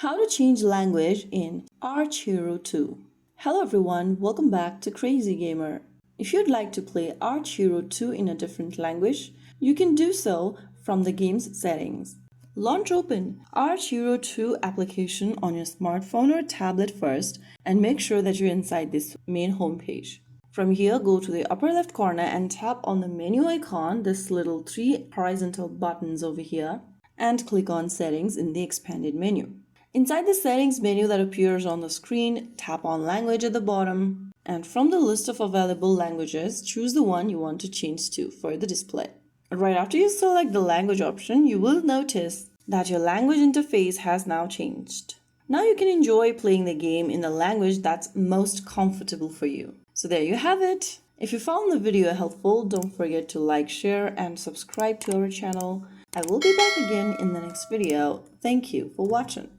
How to change language in Archero 2. Hello everyone, welcome back to Crazy Gamer. If you'd like to play Archero 2 in a different language, you can do so from the game's settings. Launch open Archero 2 application on your smartphone or tablet first and make sure that you're inside this main homepage. From here, go to the upper left corner and tap on the menu icon, this little three horizontal buttons over here, and click on Settings in the expanded menu. Inside the settings menu that appears on the screen, tap on language at the bottom, and from the list of available languages, choose the one you want to change to for the display. Right after you select the language option, you will notice that your language interface has now changed. Now you can enjoy playing the game in the language that's most comfortable for you. So there you have it. If you found the video helpful, don't forget to like, share, and subscribe to our channel. I will be back again in the next video. Thank you for watching.